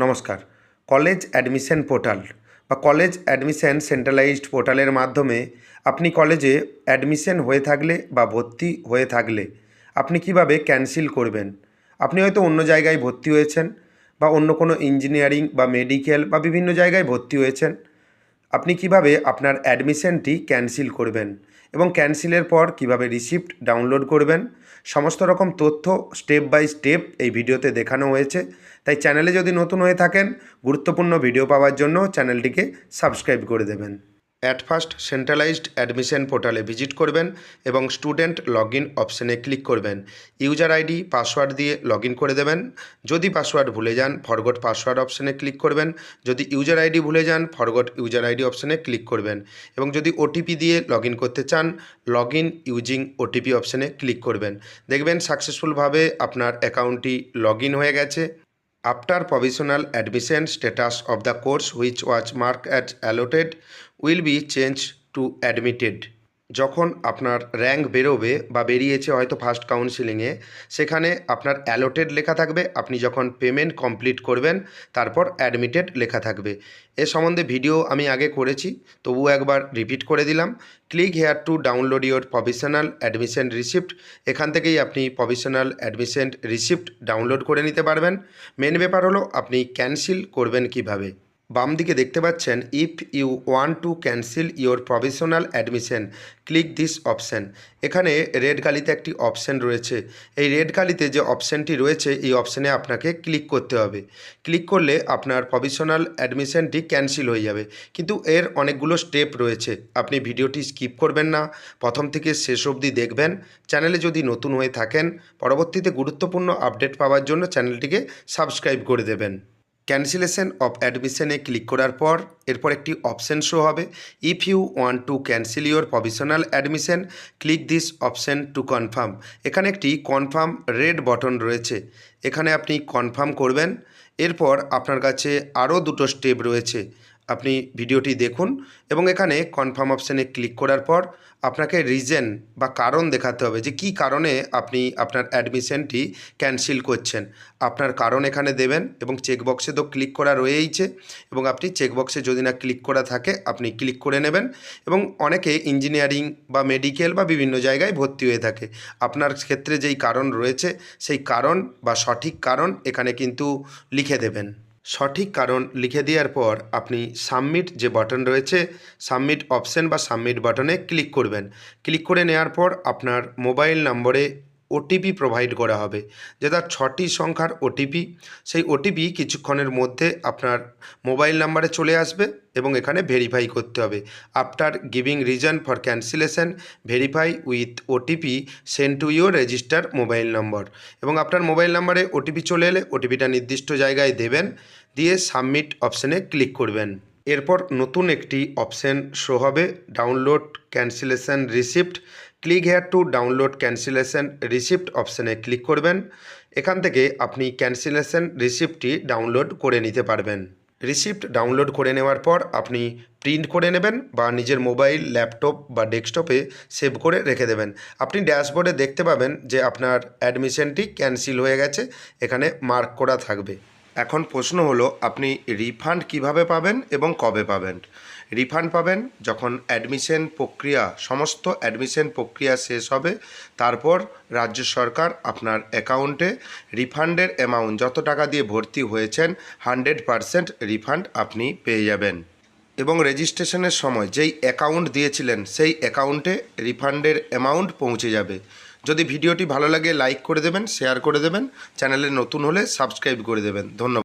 নমস্কার। College admission portal বা college admission centralised পোর্টালের মাধ্যমে আপনি কলেজে অ্যাডমিশন হয়ে থাকলে বা ভর্তি হয়ে থাকলে আপনি কিভাবে ক্যান্সেল করবেন। আপনি হয়তো অন্য জায়গায় ভর্তি হয়েছেন বা অন্য কোনো ইঞ্জিনিয়ারিং বা মেডিকেল বা বিভিন্ন জায়গায় ভর্তি হয়েছেন। আপনি কিভাবে আপনার অ্যাডমিশনটি ক্যান্সেল করবেন এবং ক্যান্সেলের পর কিভাবে রিসিপ্ট ডাউনলোড করবেন, সমস্ত রকম তথ্য স্টেপ বাই স্টেপ এই ভিডিওতে দেখানো হয়েছে। তাই চ্যানেলে যদি নতুন হয়ে থাকেন, গুরুত্বপূর্ণ ভিডিও পাওয়ার জন্য চ্যানেলটিকে সাবস্ক্রাইব করে দেবেন। অ্যাট ফার্স্ট সেন্ট্রালাইজড অ্যাডমিশন পোর্টালে ভিজিট করবেন এবং স্টুডেন্ট লগ ইন অপশানে ক্লিক করবেন। ইউজার আইডি পাসওয়ার্ড দিয়ে লগ ইন করে দেবেন। যদি পাসওয়ার্ড ভুলে যান, ফরগট পাসওয়ার্ড অপশানে ক্লিক করবেন। যদি ইউজার আইডি ভুলে যান, ফরগট ইউজার আইডি অপশানে ক্লিক করবেন এবং যদি ওটিপি দিয়ে লগ ইন করতে চান, লগ ইন ইউজিং ওটিপি অপশানে ক্লিক করবেন। দেখবেন সাকসেসফুলভাবে আপনার অ্যাকাউন্টটি লগ ইন হয়ে গেছে। After provisional admission, status of the course which was marked as allotted will be changed to admitted. যখন আপনার র্যাঙ্ক বেরোবে বা বেরিয়েছে হয়তো ফার্স্ট কাউন্সিলিংয়ে, সেখানে আপনার অ্যালোটেড লেখা থাকবে। আপনি যখন পেমেন্ট কমপ্লিট করবেন তারপর অ্যাডমিটেড লেখা থাকবে। এ সম্বন্ধে ভিডিও আমি আগে করেছি, তবুও একবার রিপিট করে দিলাম। Click here to download your provisional admission receipt. এখান থেকেই আপনি প্রভিশনাল অ্যাডমিশন রিসিপ্ট ডাউনলোড করে নিতে পারবেন। মেন ব্যাপার হলো আপনি ক্যান্সেল করবেন কিভাবে। বাম দিকে দেখতে পাচ্ছেন, if you want to cancel your provisional admission click this option. এখানে রেড কালিতে একটি অপশান রয়েছে। এই রেড কালিতে যে অপশানটি রয়েছে এই অপশানে আপনাকে ক্লিক করতে হবে। ক্লিক করলে আপনার প্রভিশনাল অ্যাডমিশনটি ক্যান্সেল হয়ে যাবে, কিন্তু এর অনেকগুলো স্টেপ রয়েছে। আপনি ভিডিওটি স্কিপ করবেন না, প্রথম থেকে শেষ অবধি দেখবেন। চ্যানেলে যদি নতুন হয়ে থাকেন, পরবর্তীতে গুরুত্বপূর্ণ আপডেট পাওয়ার জন্য চ্যানেলটিকে সাবস্ক্রাইব করে দেবেন। ক্যান্সেলেশন অফ অ্যাডমিশনে ক্লিক করার পর এরপর একটি অপশান শো হবে, if you want to cancel your provisional admission click this option to confirm. এখানে একটি কনফার্ম রেড বটন রয়েছে, এখানে আপনি কনফার্ম করবেন। এরপর আপনার কাছে আরও দুটো স্টেপ রয়েছে, আপনি ভিডিওটি দেখুন এবং এখানে কনফার্ম অপশানে ক্লিক করার পর আপনাকে রিজন বা কারণ দেখাতে হবে যে কী কারণে আপনি আপনার অ্যাডমিশনটি ক্যান্সেল করছেন। আপনার কারণ এখানে দেবেন এবং চেকবক্সে তো ক্লিক করা রয়েইছে এবং আপনি চেকবক্সে যদি না ক্লিক করা থাকে আপনি ক্লিক করে নেবেন। এবং অনেকে ইঞ্জিনিয়ারিং বা মেডিকেল বা বিভিন্ন জায়গায় ভর্তি হয়ে থাকে। আপনার ক্ষেত্রে যেই কারণ রয়েছে সেই কারণ বা সঠিক কারণ এখানে কিন্তু লিখে দেবেন। সঠিক কারণ লিখে দেওয়ার পর আপনি সাবমিট যে বাটন রয়েছে, সাবমিট অপশান বা সাবমিট বাটনে ক্লিক করবেন। ক্লিক করে নেওয়ার পর আপনার মোবাইল নম্বরে ওটিপি প্রোভাইড করা হবে, যেটা 6টি সংখ্যার ওটিপি। সেই ওটিপি কিছুক্ষণের মধ্যে আপনার মোবাইল নাম্বারে চলে আসবে এবং এখানে ভেরিফাই করতে হবে। After giving reason for cancellation verify with OTP send to your register mobile নম্বর। এবং আপনার মোবাইল নাম্বারে ওটিপি চলে এলে ওটিপিটা নির্দিষ্ট জায়গায় দেবেন, দিয়ে সাবমিট অপশানে ক্লিক করবেন। এরপর নতুন একটি অপশান শো হবে, download cancellation receipt. Click here to download cancellation receipt অপশানে ক্লিক করবেন। এখান থেকে আপনি ক্যান্সেলেশন রিসিপ্টটি ডাউনলোড করে নিতে পারবেন। রিসিপ্ট ডাউনলোড করে নেওয়ার পর আপনি প্রিন্ট করে নেবেন বা নিজের মোবাইল, ল্যাপটপ বা ডেস্কটপে সেভ করে রেখে দেবেন। আপনি ড্যাশবোর্ডে দেখতে পাবেন যে আপনার অ্যাডমিশনটি ক্যান্সেল হয়ে গেছে, এখানে মার্ক করা থাকবে। এখন প্রশ্ন হলো আপনি রিফান্ড কিভাবে পাবেন এবং কবে পাবেন। রিফান্ড পাবেন যখন সমস্ত অ্যাডমিশন প্রক্রিয়া শেষ হবে, তারপর রাজ্য সরকার আপনার অ্যাকাউন্টে রিফান্ডের অ্যামাউন্ট, যত টাকা দিয়ে ভর্তি হয়েছেন 100% রিফান্ড আপনি পেয়ে যাবেন। এবং রেজিস্ট্রেশনের সময় যেই অ্যাকাউন্ট দিয়েছিলেন সেই অ্যাকাউন্টে রিফান্ডের অ্যামাউন্ট পৌঁছে যাবে। যদি ভিডিওটি ভালো লাগে লাইক করে দেবেন, শেয়ার করে দেবেন, চ্যানেলে নতুন হলে সাবস্ক্রাইব করে দেবেন। ধন্যবাদ।